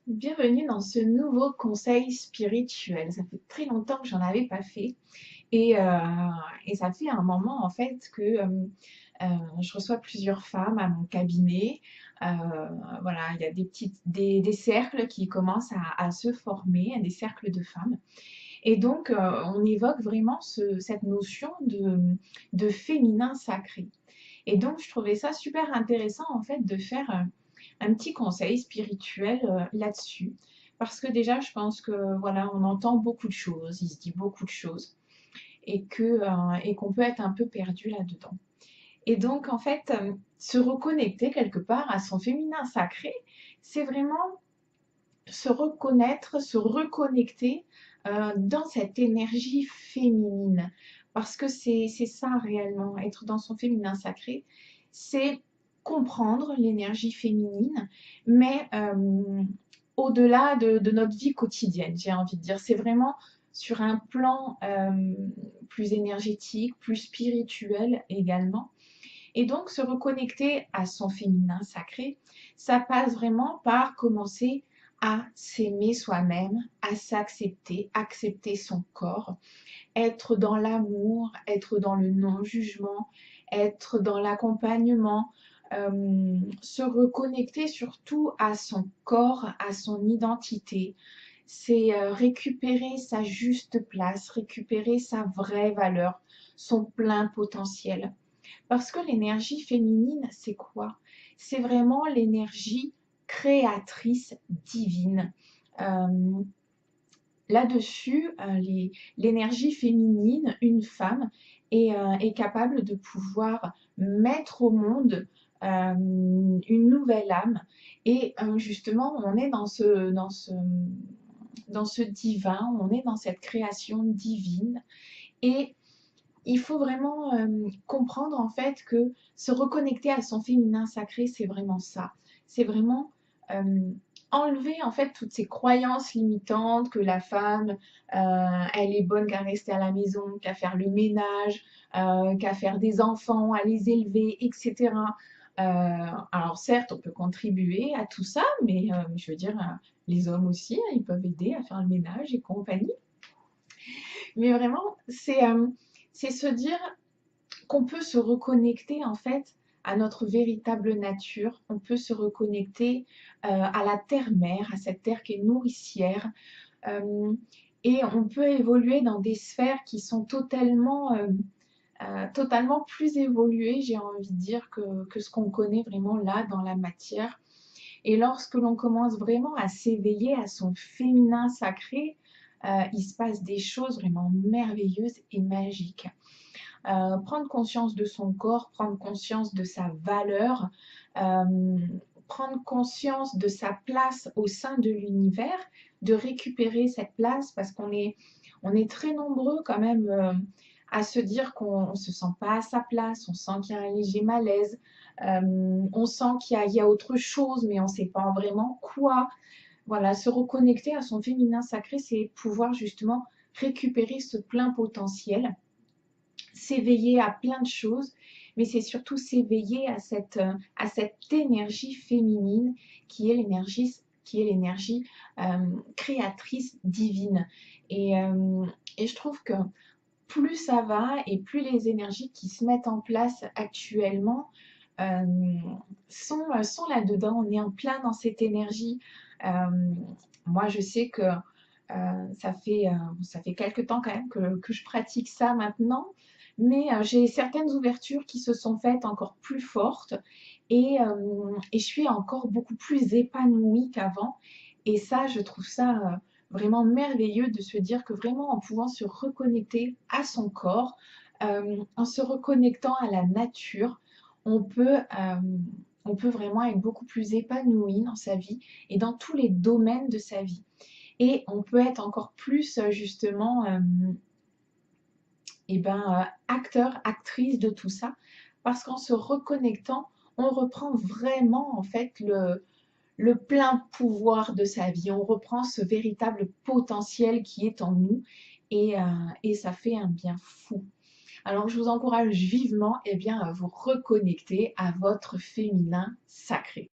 Bienvenue dans ce nouveau conseil spirituel. Ça fait très longtemps que j'en avais pas fait et, euh, et ça fait un moment en fait que je reçois plusieurs femmes à mon cabinet. Euh, voilà, il y a des cercles qui commencent à se former, des cercles de femmes. Et donc on évoque vraiment cette notion de féminin sacré. Et donc je trouvais ça super intéressant en fait de faire un petit conseil spirituel là-dessus. Parce que déjà, je pense que voilà, on entend beaucoup de choses, il se dit beaucoup de choses, et qu'on peut être un peu perdu là-dedans. Et donc, en fait, se reconnecter quelque part à son féminin sacré, c'est vraiment se reconnaître, se reconnecter dans cette énergie féminine. Parce que c'est ça réellement, être dans son féminin sacré, c'est comprendre l'énergie féminine, mais au-delà de notre vie quotidienne, j'ai envie de dire. C'est vraiment sur un plan plus énergétique, plus spirituel également. Et donc, se reconnecter à son féminin sacré, ça passe vraiment par commencer à s'aimer soi-même, à s'accepter, accepter son corps, être dans l'amour, être dans le non-jugement, être dans l'accompagnement, se reconnecter surtout à son corps, à son identité. C'est récupérer sa juste place, récupérer sa vraie valeur, son plein potentiel. Parce que l'énergie féminine, c'est quoi? C'est vraiment l'énergie créatrice divine. Euh, Là-dessus, l'énergie féminine, une femme, est capable de pouvoir mettre au monde une nouvelle âme. Et justement, on est dans ce divin, on est dans cette création divine. Et il faut vraiment comprendre en fait que se reconnecter à son féminin sacré, c'est vraiment ça. C'est vraiment euh, enlever en fait toutes ces croyances limitantes que la femme, elle est bonne qu'à rester à la maison, qu'à faire le ménage, qu'à faire des enfants, à les élever, etc. Alors certes, on peut contribuer à tout ça, mais je veux dire, les hommes aussi, hein, ils peuvent aider à faire le ménage et compagnie. Mais vraiment, c'est se dire qu'on peut se reconnecter en fait à notre véritable nature, on peut se reconnecter à la terre-mère, à cette terre qui est nourricière, euh, et on peut évoluer dans des sphères qui sont totalement plus évoluées, j'ai envie de dire, que ce qu'on connaît vraiment là dans la matière. Et lorsque l'on commence vraiment à s'éveiller à son féminin sacré, il se passe des choses vraiment merveilleuses et magiques. Prendre conscience de son corps, prendre conscience de sa valeur, euh, prendre conscience de sa place au sein de l'univers, de récupérer cette place parce on est très nombreux quand même à se dire qu'on ne se sent pas à sa place, on sent qu'il y a un léger malaise, on sent il y a autre chose, mais on ne sait pas vraiment quoi. Voilà, se reconnecter à son féminin sacré, c'est pouvoir justement récupérer ce plein potentiel, s'éveiller à plein de choses, mais c'est surtout s'éveiller à cette énergie féminine qui est l'énergie créatrice divine. Et je trouve que plus ça va et plus les énergies qui se mettent en place actuellement euh, sont là-dedans. On est en plein dans cette énergie. Euh, Moi, je sais que ça fait quelques temps quand même que je pratique ça maintenant, mais j'ai certaines ouvertures qui se sont faites encore plus fortes et je suis encore beaucoup plus épanouie qu'avant. Et ça, je trouve ça vraiment merveilleux de se dire que vraiment en pouvant se reconnecter à son corps, en se reconnectant à la nature, on peut, euh, on peut vraiment être beaucoup plus épanoui dans sa vie et dans tous les domaines de sa vie. Et on peut être encore plus justement acteur, actrice de tout ça, parce qu'en se reconnectant, on reprend vraiment en fait le plein pouvoir de sa vie, on reprend ce véritable potentiel qui est en nous et ça fait un bien fou. Alors je vous encourage vivement à vous reconnecter à votre féminin sacré.